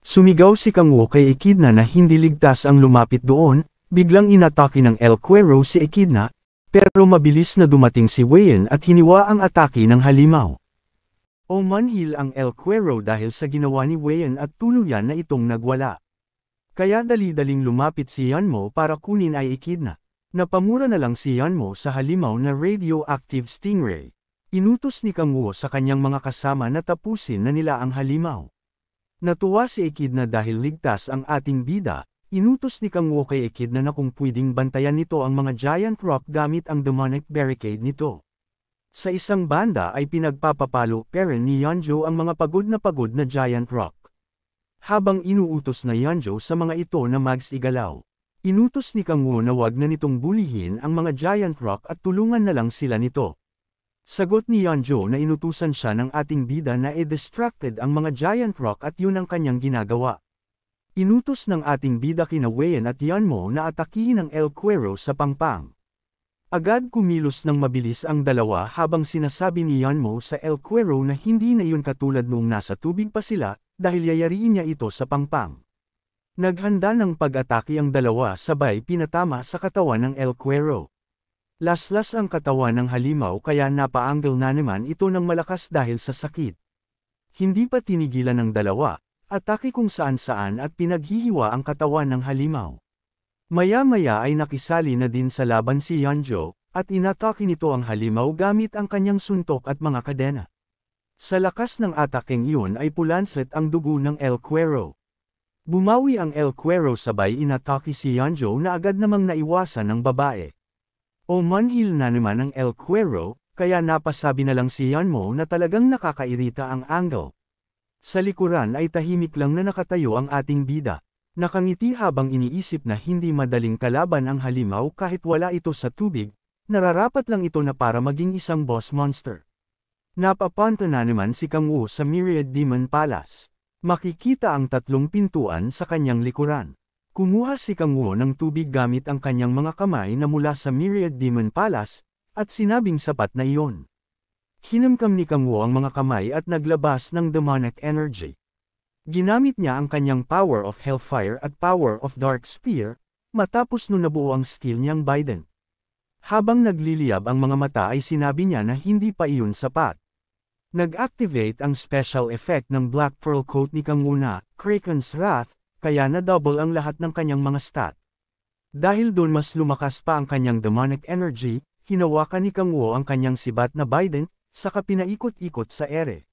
Sumigaw si Kang Wu kay Echidna na hindi ligtas ang lumapit doon, biglang inatake ng El Cuero si Echidna, pero mabilis na dumating si Wei at hiniwa ang atake ng halimaw. Umanhil ang El Cuero dahil sa ginawa ni Wei at tuluyan na itong nagwala. Kaya dali-daling lumapit si Yanmo para kunin ay Echidna. Napamura na lang si Yanmo sa halimaw na radioactive stingray. Inutos ni Kang Wu sa kanyang mga kasama na tapusin na nila ang halimaw. Natuwa si Echidna dahil ligtas ang ating bida, inutos ni Kang Wu kay Echidna na kung pwedeng bantayan nito ang mga giant rock gamit ang demonic barricade nito. Sa isang banda ay pinagpapapalo pero ni Yanjo ang mga pagod na giant rock. Habang inuutos na Yanjo sa mga ito na igalaw, inutos ni Kang Wu na wag na nitong bulihin ang mga giant rock at tulungan na lang sila nito. Sagot ni Yanjo na inutusan siya ng ating bida na distracted ang mga giant rock at yun ang kanyang ginagawa. Inutos ng ating bida kina Wei at Yanmo na atakihin ang El Cuero sa pangpang. Agad kumilos ng mabilis ang dalawa habang sinasabi ni Yanmo sa El Cuero na hindi na yun katulad noong nasa tubig pa sila dahil yayariin niya ito sa pangpang. Naghanda ng pag-atake ang dalawa sabay pinatama sa katawan ng El Cuero. Laslas ang katawan ng halimaw kaya napaangle na naman ito ng malakas dahil sa sakit. Hindi pa tinigilan ng dalawa, atake kung saan-saan at pinaghihiwa ang katawan ng halimaw. Maya-maya ay nakisali na din sa laban si Yanjo, at inatake nito ang halimaw gamit ang kanyang suntok at mga kadena. Sa lakas ng atakeng iyon ay pulanset ang dugo ng El Cuero. Bumawi ang El Cuero sabay inatake si Yanjo na agad namang naiwasan ng babae. Umanhil na naman ang El Cuero, kaya napasabi na lang si Yanmo na talagang nakakairita ang angle. Sa likuran ay tahimik lang na nakatayo ang ating bida. Nakangiti habang iniisip na hindi madaling kalaban ang halimaw kahit wala ito sa tubig, nararapat lang ito na para maging isang boss monster. Napapunta na naman si Kang Wu sa Myriad Demon Palace. Makikita ang tatlong pintuan sa kanyang likuran. Kumuha si Kang Wu ng tubig gamit ang kanyang mga kamay na mula sa Myriad Demon Palace, at sinabing sapat na iyon. Hinamkam ni Kang Wu ang mga kamay at naglabas ng demonic energy. Ginamit niya ang kanyang Power of Hellfire at Power of Dark Spear, matapos nun nabuo ang skill niyang Biden. Habang nagliliyab ang mga mata ay sinabi niya na hindi pa iyon sapat. Nag-activate ang special effect ng Black Pearl Coat ni Kang Wu na Kraken's Wrath, kaya na-double ang lahat ng kanyang mga stat. Dahil doon mas lumakas pa ang kanyang demonic energy, hinawakan ni Kang Wu ang kanyang sibat na Biden, saka pinaikot-ikot sa ere.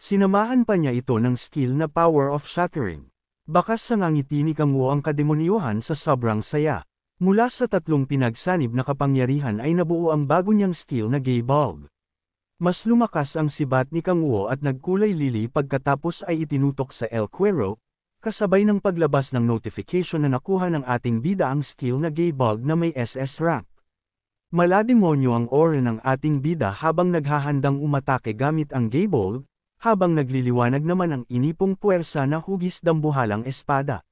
Sinamahan pa niya ito ng skill na Power of Shattering. Bakas sa ngangiti ni Kang Wu ang kademonyohan sa sobrang saya. Mula sa tatlong pinagsanib na kapangyarihan ay nabuo ang bago niyang skill na Gay Bulb. Mas lumakas ang sibat ni Kang Wu at nagkulay lili pagkatapos ay itinutok sa El Cuero, kasabay ng paglabas ng notification na nakuha ng ating bida ang skill na Gay Bulb na may SS rank. Malademonyo ang aura ng ating bida habang naghahandang umatake gamit ang Gay Bulb, habang nagliliwanag naman ang inipong puwersa na hugis dambuhalang espada.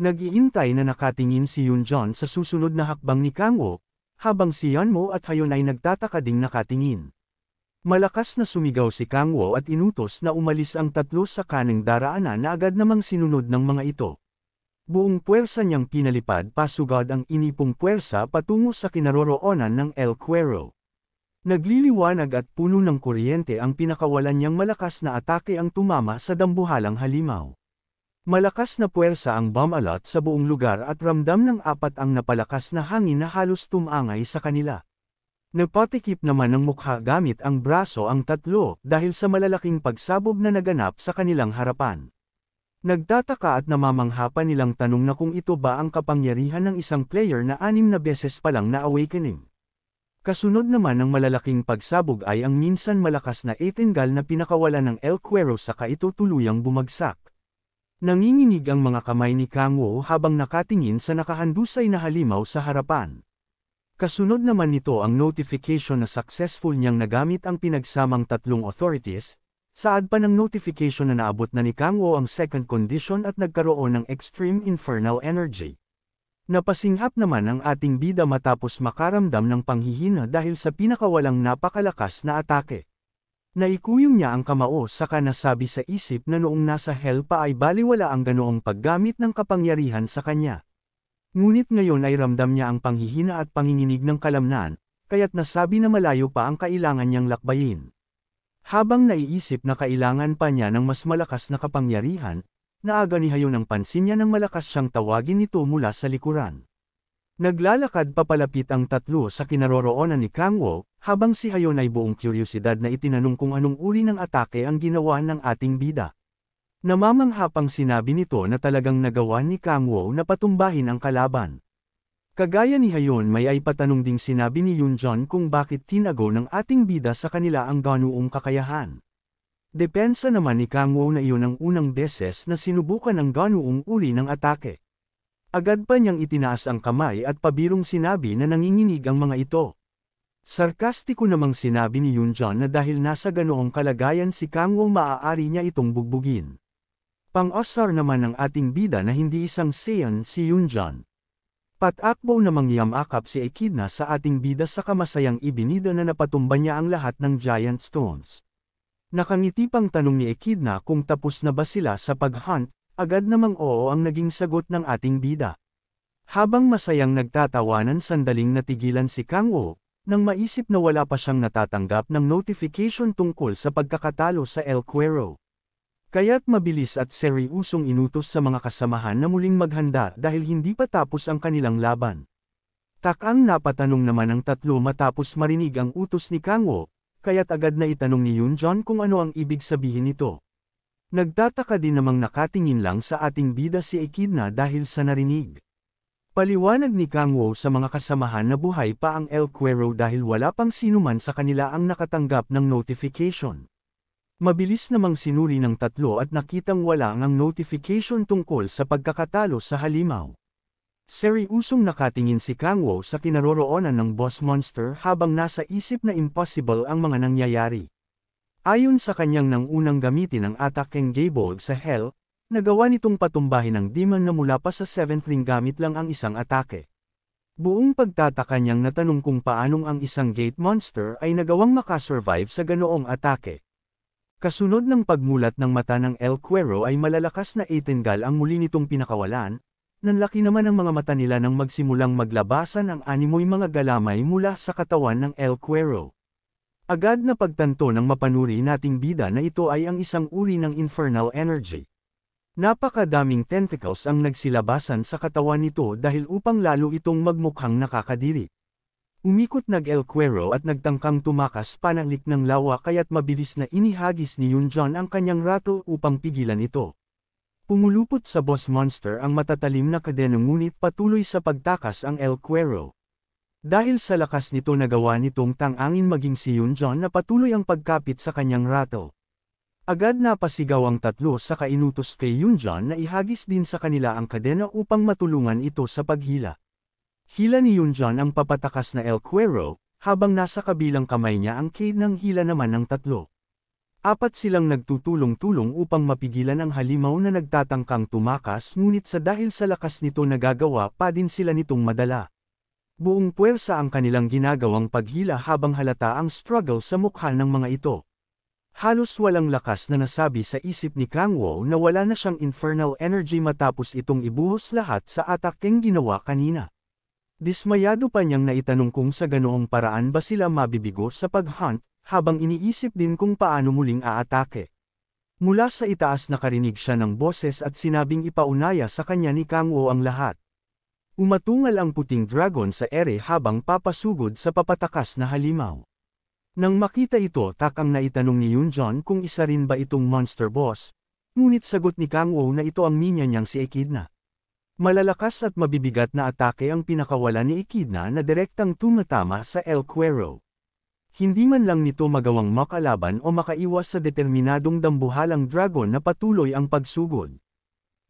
Nag-iintay na nakatingin si Yunjon sa susunod na hakbang ni Kang Wu, habang si Yanmo at Hayon ay nagtataka ding nakatingin. Malakas na sumigaw si Kang Wu at inutos na umalis ang tatlo sa kanang daraanan na agad namang sinunod ng mga ito. Buong puwersa niyang pinalipad pasugad ang inipong puwersa patungo sa kinaroroonan ng El Cuero. Nagliliwanag at puno ng kuryente ang pinakawalan niyang malakas na atake ang tumama sa dambuhalang halimaw. Malakas na puwersa ang bomb-alot sa buong lugar at ramdam ng apat ang napalakas na hangin na halos tumangay sa kanila. Napatikip naman ng mukha gamit ang braso ang tatlo dahil sa malalaking pagsabog na naganap sa kanilang harapan. Nagtataka at namamangha pa nilang tanong na kung ito ba ang kapangyarihan ng isang player na 6 na beses pa lang na-awakening. Kasunod naman ng malalaking pagsabog ay ang minsan malakas na etingal na pinakawalan ng El Cuero saka ito tuluyang bumagsak. Nanginginig ang mga kamay ni Kang Wu habang nakatingin sa nakahandusay na halimaw sa harapan. Kasunod naman nito ang notification na successful niyang nagamit ang pinagsamang tatlong authorities, saad pa ng notification na naabot na ni Kang Wu ang second condition at nagkaroon ng extreme infernal energy. Napasinghap naman ang ating bida matapos makaramdam ng panghihina dahil sa pinakawalang napakalakas na atake. Naikuyong niya ang kamao saka nasabi sa isip na noong nasa hell pa ay baliwala ang ganoong paggamit ng kapangyarihan sa kanya. Ngunit ngayon ay ramdam niya ang panghihina at panginginig ng kalamnan, kaya't nasabi na malayo pa ang kailangan niyang lakbayin. Habang naiisip na kailangan pa niya ng mas malakas na kapangyarihan, naaga ni Hayon ang pansin niya nang malakas siyang tawagin nito mula sa likuran. Naglalakad papalapit ang tatlo sa kinaroroonan ni Kang Wo, habang si Hayon ay buong kuryosidad na itinanong kung anong uri ng atake ang ginawa ng ating bida. Namamangha pang sinabi nito na talagang nagawa ni Kang Wo na patumbahin ang kalaban. Kagaya ni Hayon may ay patanong ding sinabi ni Yunjon kung bakit tinago ng ating bida sa kanila ang ganoong kakayahan. Depensa naman ni Kang Wo na iyon ang unang beses na sinubukan ang ganoong uri ng atake. Agad pa niyang itinaas ang kamay at pabirong sinabi na nanginginig ang mga ito. Sarkastiko namang sinabi ni Yunjon na dahil nasa ganoong kalagayan si Kang Wo maaari niya itong bugbugin. Pang-asar naman ng ating bida na hindi isang Saiyan si Yunjon. Patakbo namang yamakap si Echidna sa ating bida sa kamasayang ibinida na napatumba niya ang lahat ng giant stones. Nakangiti pang tanong ni Echidna kung tapos na ba sila sa pag-hunt. Agad namang oo ang naging sagot ng ating bida. Habang masayang nagtatawanan sandaling natigilan si Kang Wo, nang maisip na wala pa siyang natatanggap ng notification tungkol sa pagkakatalo sa El Cuero. Kaya't mabilis at seryosong inutos sa mga kasamahan na muling maghanda dahil hindi pa tapos ang kanilang laban. Takang napatanong naman ang tatlo matapos marinig ang utos ni Kang Wo, kaya't agad na itanong ni Yunjon kung ano ang ibig sabihin nito. Nagtataka din namang nakatingin lang sa ating bida si Echidna dahil sa narinig. Paliwanag ni Kang Wo sa mga kasamahan na buhay pa ang El Cuero dahil wala pang sinuman sa kanila ang nakatanggap ng notification. Mabilis namang sinuri ng tatlo at nakitang wala ang notification tungkol sa pagkakatalo sa halimaw. Seryosong nakatingin si Kang Wo sa kinaroroonan ng boss monster habang nasa isip na impossible ang mga nangyayari. Ayon sa kanyang nang unang gamitin ang atakeng Gaebold sa Hell, nagawa nitong patumbahin ang demon na mula pa sa 7th ring gamit lang ang isang atake. Buong pagtataka niyang natanong kung paanong ang isang gate monster ay nagawang makasurvive sa ganoong atake. Kasunod ng pagmulat ng mata ng El Cuero ay malalakas na Eitingal ang muli nitong pinakawalan, nanlaki naman ang mga mata nila nang magsimulang maglabasan ang animoy mga galamay mula sa katawan ng El Cuero. Agad na pagtanto ng mapanuri nating bida na ito ay ang isang uri ng infernal energy. Napakadaming tentacles ang nagsilabasan sa katawan nito dahil upang lalo itong magmukhang nakakadiri. Umikot nag-El Cuero at nagtangkang tumakas panalik ng lawa kaya't mabilis na inihagis ni Yunjon ang kanyang rattle upang pigilan ito. Pumulupot sa boss monster ang matatalim na kadena ngunit patuloy sa pagtakas ang El Cuero. Dahil sa lakas nito nagawa nitong tangangin maging si Yunjon na patuloy ang pagkapit sa kanyang rattle. Agad na pasigaw ang tatlo sa kainutos kay Yunjon na ihagis din sa kanila ang kadena upang matulungan ito sa paghila. Hila ni Yunjon ang papatakas na El Cuero, habang nasa kabilang kamay niya ang cade ng hila naman ng tatlo. Apat silang nagtutulong-tulong upang mapigilan ang halimaw na nagtatangkang tumakas ngunit sa dahil sa lakas nito nagagawa pa din sila nitong madala. Buong puwersa ang kanilang ginagawang paghila habang halata ang struggle sa mukha ng mga ito. Halos walang lakas na nasabi sa isip ni Kang Wo na wala na siyang infernal energy matapos itong ibuhos lahat sa atakeng ginawa kanina. Dismayado pa niyang naitanong kung sa ganoong paraan ba sila mabibigo sa pag-hunt, habang iniisip din kung paano muling aatake. Mula sa itaas nakarinig siya ng boses at sinabing ipaunaya sa kanya ni Kang Wo ang lahat. Umatungal ang puting dragon sa ere habang papasugod sa papatakas na halimaw. Nang makita ito takang naitanong ni Yunjon kung isa rin ba itong monster boss, ngunit sagot ni Kang Wo na ito ang minya niyang si Echidna. Malalakas at mabibigat na atake ang pinakawala ni Echidna na direktang tumatama sa El Cuero. Hindi man lang nito magawang makalaban o makaiwas sa determinadong dambuhalang dragon na patuloy ang pagsugod.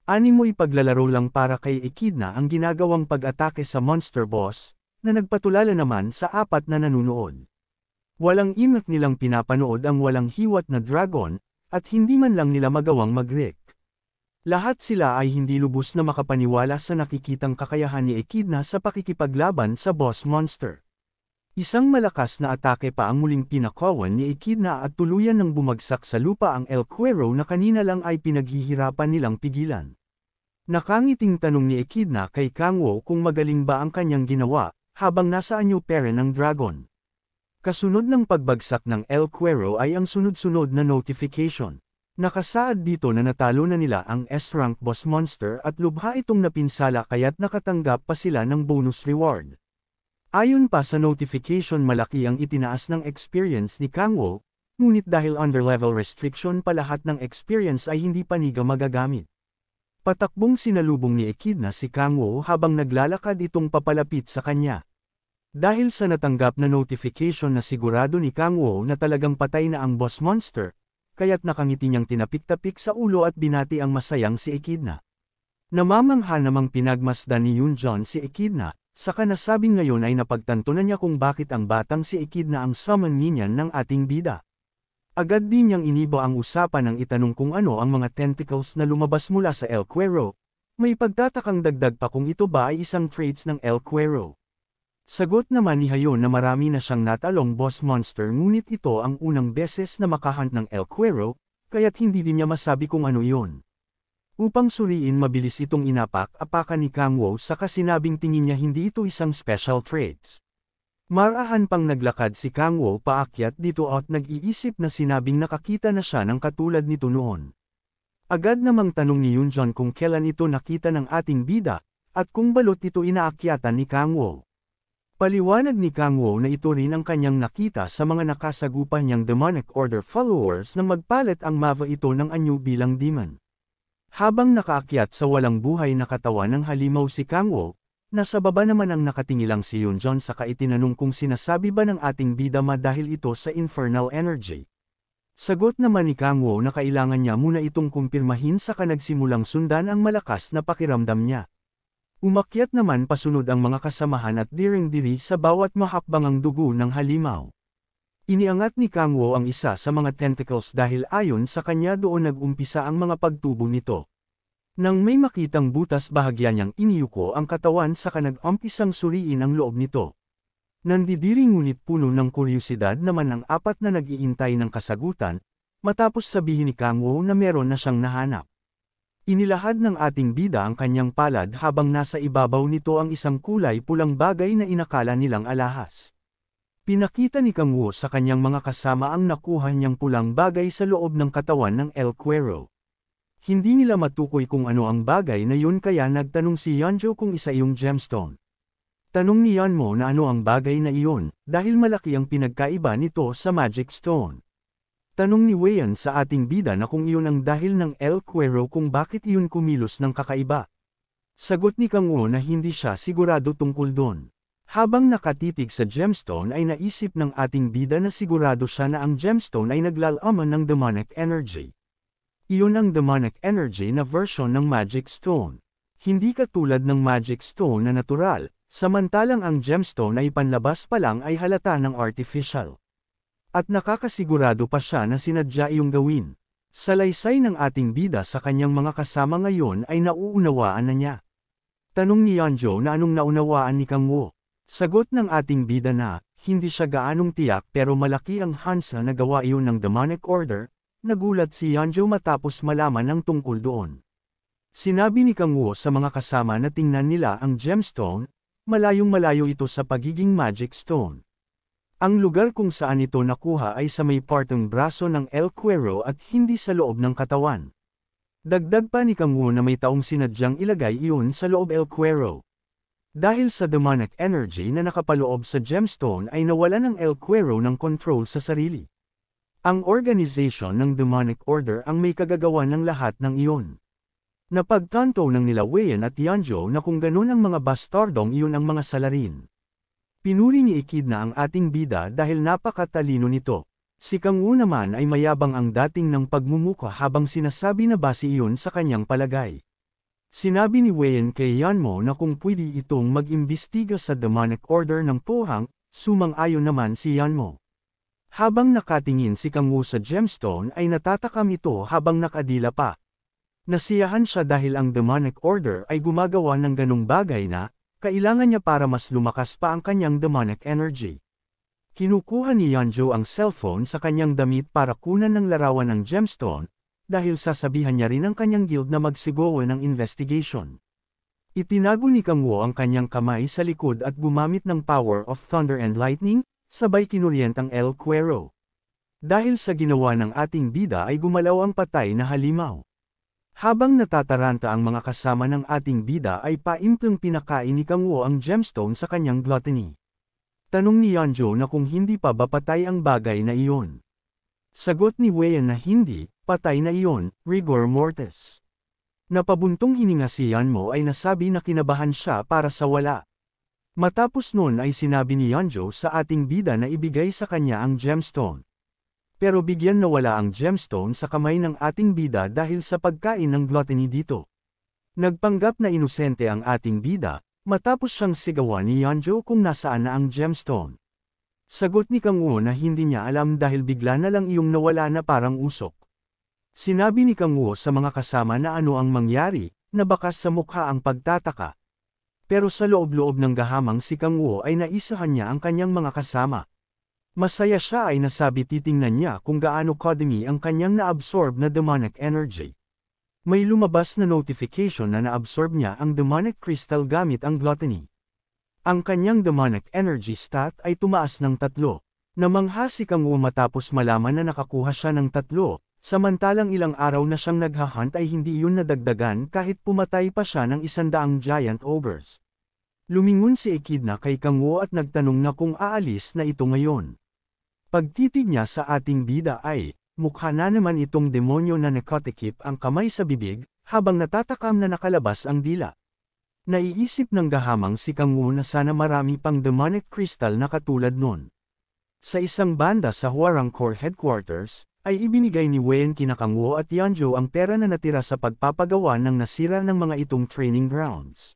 Animoy paglalaro lang para kay Echidna ang ginagawang pag-atake sa monster boss, na nagpatulala naman sa apat na nanunood. Walang imak nilang pinapanood ang walang hiwat na dragon, at hindi man lang nila magawang mag-react. Lahat sila ay hindi lubos na makapaniwala sa nakikitang kakayahan ni Echidna sa pakikipaglaban sa boss monster. Isang malakas na atake pa ang muling pinakawan ni Echidna at tuluyan ng bumagsak sa lupa ang El Cuero na kanina lang ay pinaghihirapan nilang pigilan. Nakangiting tanong ni Echidna kay Kang Wo kung magaling ba ang kanyang ginawa, habang nasa anyo pere ng dragon. Kasunod ng pagbagsak ng El Cuero ay ang sunod-sunod na notification. Nakasaad dito na natalo na nila ang S-rank boss monster at lubha itong napinsala kaya't nakatanggap pa sila ng bonus reward. Ayon pa sa notification malaki ang itinaas ng experience ni Kang Wo, ngunit dahil under-level restriction pa lahat ng experience ay hindi paniga magagamit. Patakbong sinalubong ni Echidna si Kang Wo habang naglalakad itong papalapit sa kanya. Dahil sa natanggap na notification na sigurado ni Kang Wo na talagang patay na ang boss monster, kaya't nakangiti niyang tinapik-tapik sa ulo at binati ang masayang si Echidna. Namamangha namang pinagmasdan ni Yunjon si Echidna. Saka nasabing ngayon ay napagtanto na niya kung bakit ang batang si Echidna ang summon minion ng ating bida. Agad din niyang iniba ang usapan ng itanong kung ano ang mga tentacles na lumabas mula sa El Cuero. May pagtatakang dagdag pa kung ito ba ay isang traits ng El Cuero. Sagot naman ni Hayon na marami na siyang natalong boss monster ngunit ito ang unang beses na makahunt ng El Cuero, kaya't hindi din niya masabi kung ano iyon. Upang suriin mabilis itong inapak-apakan ni Kang Wo saka sinabing tingin niya hindi ito isang special traits. Marahan pang naglakad si Kang Wo paakyat dito at nag-iisip na sinabing nakakita na siya ng katulad nito noon. Agad namang tanong ni Yunjon kung kailan ito nakita ng ating bida, at kung balot ito inaakyatan ni Kang Wo. Paliwanag ni Kang Wo na ito rin ang kanyang nakita sa mga nakasagupan niyang demonic order followers na magpalit ang mava ito ng anyo bilang demon. Habang nakaakyat sa walang buhay na katawan ng halimaw si Kang Wo, nasa baba naman ang nakatingilang si Yunjon saka itinanong kung sinasabi ba ng ating bida dahil ito sa infernal energy. Sagot naman ni Kang Wo na kailangan niya muna itong kumpirmahin saka nagsimulang sundan ang malakas na pakiramdam niya. Umakyat naman pasunod ang mga kasamahan at diring-diri sa bawat mahakbangang dugo ng halimaw. Iniangat ni Kang Wo ang isa sa mga tentacles dahil ayon sa kanya doon nag-umpisa ang mga pagtubo nito. Nang may makitang butas bahagya niyang iniyuko ang katawan saka nag-umpisang suriin ang loob nito. Nandidiri ngunit puno ng kuryosidad naman ang apat na nag-iintay ng kasagutan, matapos sabihin ni Kang Wo na meron na siyang nahanap. Inilahad ng ating bida ang kanyang palad habang nasa ibabaw nito ang isang kulay pulang bagay na inakala nilang alahas. Pinakita ni Kang Wo sa kanyang mga kasama ang nakuha niyang pulang bagay sa loob ng katawan ng El Cuero. Hindi nila matukoy kung ano ang bagay na yun kaya nagtanong si Yeonjo kung isa yung gemstone. Tanong ni Yeonmo na ano ang bagay na iyon, dahil malaki ang pinagkaiba nito sa Magic Stone. Tanong ni Weian sa ating bida na kung iyon ang dahil ng El Cuero kung bakit iyon kumilos ng kakaiba. Sagot ni Kang Wo na hindi siya sigurado tungkol doon. Habang nakatitig sa gemstone ay naisip ng ating bida na sigurado siya na ang gemstone ay naglalaman ng demonic energy. Iyon ang demonic energy na version ng Magic Stone. Hindi katulad ng Magic Stone na natural, samantalang ang gemstone ay panlabas pa lang ay halata ng artificial. At nakakasigurado pa siya na sinadya iyong gawin. Salaysay ng ating bida sa kanyang mga kasama ngayon ay nauunawaan na niya. Tanong ni Yeonjo na anong naunawaan ni Kang Wo. Sagot ng ating bida na, hindi siya gaanong tiyak pero malaki ang hansa na gawa iyon ng demonic order, nagulat si Yeonjo matapos malaman ang tungkol doon. Sinabi ni Kang Wo sa mga kasama na tingnan nila ang gemstone, malayong-malayo ito sa pagiging magic stone. Ang lugar kung saan ito nakuha ay sa may partong braso ng El Cuero at hindi sa loob ng katawan. Dagdag pa ni Kang Wo na may taong sinadyang ilagay iyon sa loob El Cuero. Dahil sa demonic energy na nakapaloob sa gemstone ay nawalan ng El Cuero ng control sa sarili. Ang organization ng demonic order ang may kagagawa ng lahat ng iyon. Napagtanto ng nila Weian at Yeonjo na kung ganun ang mga bastardong iyon ang mga salarin. Pinuri ni Echidna ang ating bida dahil napakatalino nito. Si Kang Wo naman ay mayabang ang dating ng pagmumuka habang sinasabi na base iyon sa kanyang palagay. Sinabi ni Weian kay Yeonmo na kung pwede itong mag-imbestiga sa demonic order ng Pohang, sumang-ayon naman si Yeonmo. Habang nakatingin si Kang Wo sa gemstone ay natatakam ito habang nakadila pa. Nasiyahan siya dahil ang demonic order ay gumagawa ng ganong bagay na, kailangan niya para mas lumakas pa ang kanyang demonic energy. Kinukuha ni Yeonjo ang cellphone sa kanyang damit para kunan ng larawan ng gemstone, dahil sasabihan niya rin ang kanyang guild na magsigawa ng investigation. Itinago ni Kang Woo ang kanyang kamay sa likod at gumamit ng power of thunder and lightning, sabay kinuryent ang El Cuero. Dahil sa ginawa ng ating bida ay gumalaw ang patay na halimaw. Habang natataranta ang mga kasama ng ating bida ay paimpleng pinakain ni Kang Woo ang gemstone sa kanyang gluttony. Tanong ni Yeonjo na kung hindi pa ba patay ang bagay na iyon. Sagot ni Wheein na hindi, patay na iyon, rigor mortis. Napabuntong hininga si Yeonmo ay nasabi na kinabahan siya para sa wala. Matapos nun ay sinabi ni Yeonjo sa ating bida na ibigay sa kanya ang gemstone. Pero bigyan na wala ang gemstone sa kamay ng ating bida dahil sa pagkain ng gluttony dito. Nagpanggap na inosente ang ating bida, matapos siyang sigawan ni Yeonjo kung nasaan na ang gemstone. Sagot ni Kang Woo na hindi niya alam dahil bigla na lang iyong nawala na parang usok. Sinabi ni Kang Woo sa mga kasama na ano ang mangyari, na bakas sa mukha ang pagtataka. Pero sa loob-loob ng gahamang si Kang Woo ay naisahan niya ang kanyang mga kasama. Masaya siya ay nasabi titingnan niya kung gaano kadami ang kanyang na-absorb na demonic energy. May lumabas na notification na na-absorb niya ang demonic crystal gamit ang gluttony. Ang kanyang demonic energy stat ay tumaas ng 3. Namangha si Kang Woo matapos malaman na nakakuha siya ng 3, samantalang ilang araw na siyang naghahunt ay hindi iyon nadagdagan kahit pumatay pa siya ng 100 giant ogres. Lumingon si Echidna kay Kang Woo at nagtanong na kung aalis na ito ngayon. Pagtitig niya sa ating bida ay, mukha na naman itong demonyo na nakatikip ang kamay sa bibig, habang natatakam na nakalabas ang dila. Naiisip ng gahamang si Kang Woo na sana marami pang demonic crystal na katulad nun. Sa isang banda sa Hwarang Corps Headquarters, ay ibinigay ni Wheein kina Kang Woo at Yeonjo ang pera na natira sa pagpapagawa ng nasira ng mga itong training grounds.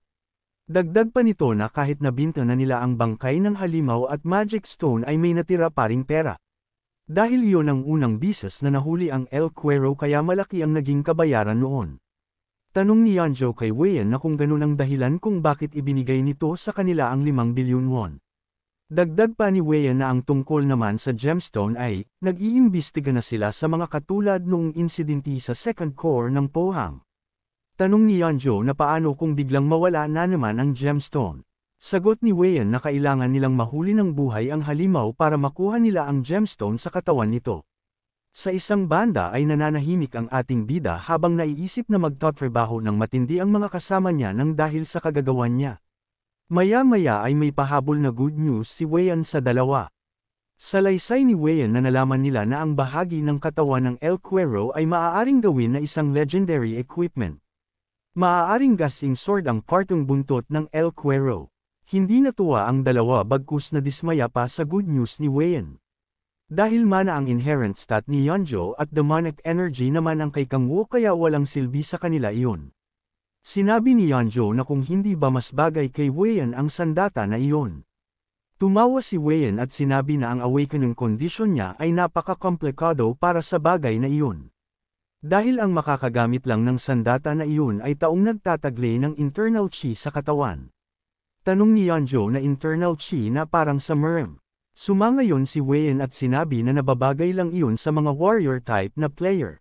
Dagdag pa nito na kahit nabinta na nila ang bangkay ng halimaw at magic stone ay may natira pa ring pera. Dahil iyon ang unang bises na nahuli ang El Cuero kaya malaki ang naging kabayaran noon. Tanong ni Yeonjo kay Wheein na kung ganun ang dahilan kung bakit ibinigay nito sa kanila ang 5 bilyon won. Dagdag pa ni Wheein na ang tungkol naman sa gemstone ay, nag-iimbestiga na sila sa mga katulad noong insidente sa Second Corps ng Pohang. Tanong ni Yeonjo na paano kung biglang mawala na naman ang gemstone. Sagot ni Wheein na kailangan nilang mahuli ng buhay ang halimaw para makuha nila ang gemstone sa katawan nito. Sa isang banda ay nananahimik ang ating bida habang naiisip na magtatrabaho ng matindi ang mga kasama niya nang dahil sa kagagawan niya. Maya-maya ay may pahabol na good news si Wheein sa dalawa. Salaysay ni Wheein na nalaman nila na ang bahagi ng katawan ng El Cuero ay maaaring gawin na isang legendary equipment. Maaaring gasing sword ang partong buntot ng El Cuero. Hindi natuwa ang dalawa bagkus na dismaya pa sa good news ni Wheein. Dahil mana ang inherent stat ni Yeonjo at demonic energy naman ang kay Kang Woo kaya walang silbi sa kanila iyon. Sinabi ni Yeonjo na kung hindi ba mas bagay kay Wheein ang sandata na iyon. Tumawa si Wheein at sinabi na ang awakening condition niya ay napaka-komplikado para sa bagay na iyon. Dahil ang makakagamit lang ng sandata na iyon ay taong nagtataglay ng internal chi sa katawan. Tanong ni Yeonjo na internal chi na parang sa Murem. Sumangayon si Wheein at sinabi na nababagay lang iyon sa mga warrior type na player.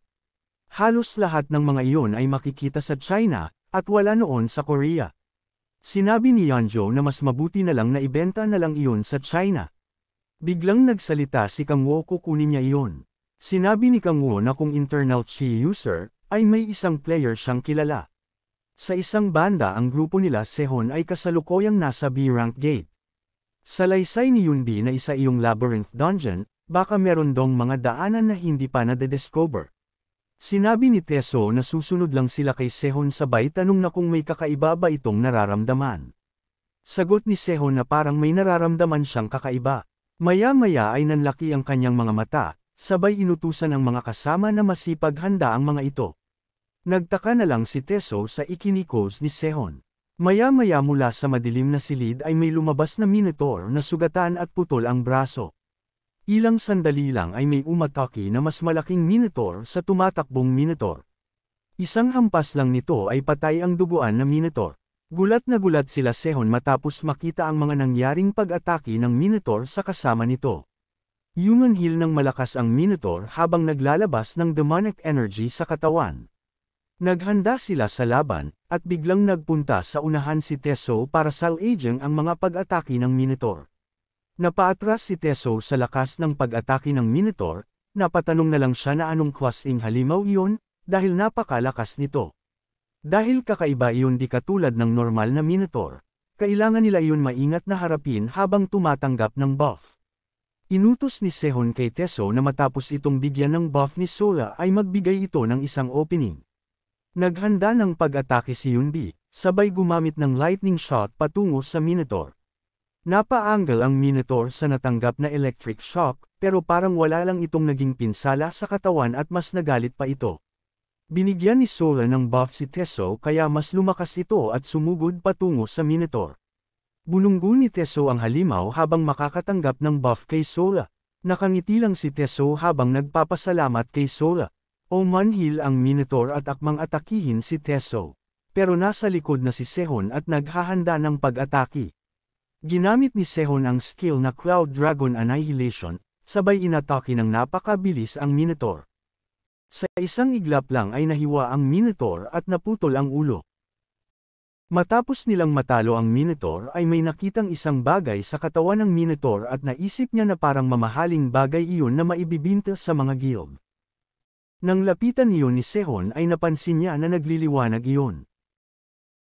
Halos lahat ng mga iyon ay makikita sa China, at wala noon sa Korea. Sinabi ni Yeonjo na mas mabuti na lang na ibenta na lang iyon sa China. Biglang nagsalita si Kang Woo kukunin niya iyon. Sinabi ni Kang Woo na kung internal chi user, ay may isang player siyang kilala. Sa isang banda ang grupo nila Sehon ay kasalukuyang nasa B-rank gate. Salaysay ni Yunbi na isa iyong labyrinth dungeon, baka meron dong mga daanan na hindi pa nadediscover. Sinabi ni Teso na susunod lang sila kay Sehon sabay tanong na kung may kakaiba ba itong nararamdaman. Sagot ni Sehon na parang may nararamdaman siyang kakaiba. Maya-maya ay nanlaki ang kanyang mga mata, sabay inutusan ang mga kasama na masipag handa ang mga ito. Nagtaka na lang si Teso sa ikinikos ni Sehon. Maya-maya mula sa madilim na silid ay may lumabas na minotaur na sugatan at putol ang braso. Ilang sandali lang ay may umatake na mas malaking minotaur sa tumatakbong minotaur. Isang hampas lang nito ay patay ang duguan na minotaur. Gulat na gulat sila Sehon matapos makita ang mga nangyaring pag-atake ng minotaur sa kasama nito. Yumanhil ng malakas ang Minotaur habang naglalabas ng demonic energy sa katawan. Naghanda sila sa laban, at biglang nagpunta sa unahan si Teso para salvaging ang mga pag-atake ng Minotaur. Napaatras si Teso sa lakas ng pag-atake ng Minotaur, napatanong na lang siya na anong klaseng halimaw iyon, dahil napakalakas nito. Dahil kakaiba iyon di katulad ng normal na Minotaur, kailangan nila iyon maingat na harapin habang tumatanggap ng buff. Inutos ni Sehon kay Teso na matapos itong bigyan ng buff ni Sola ay magbigay ito ng isang opening. Naghanda ng pag-atake si Yunbi, sabay gumamit ng lightning shot patungo sa Minotaur. Napa-angle ang Minotaur sa natanggap na electric shock, pero parang wala lang itong naging pinsala sa katawan at mas nagalit pa ito. Binigyan ni Sola ng buff si Teso kaya mas lumakas ito at sumugod patungo sa Minotaur. Bununggo ni Teso ang halimaw habang makakatanggap ng buff kay Sola. Nakangiti lang si Teso habang nagpapasalamat kay Sola. Umanhil ang Minotaur at akmang atakihin si Teso. Pero nasa likod na si Sehon at naghahanda ng pag-atake. Ginamit ni Sehon ang skill na Cloud Dragon Annihilation, sabay inatake ng napakabilis ang Minotaur. Sa isang iglap lang ay nahiwa ang Minotaur at naputol ang ulo. Matapos nilang matalo ang Minotaur ay may nakitang isang bagay sa katawan ng Minotaur at naisip niya na parang mamahaling bagay iyon na maibibinta sa mga guild. Nang lapitan iyon ni Sehon ay napansin niya na nagliliwanag iyon.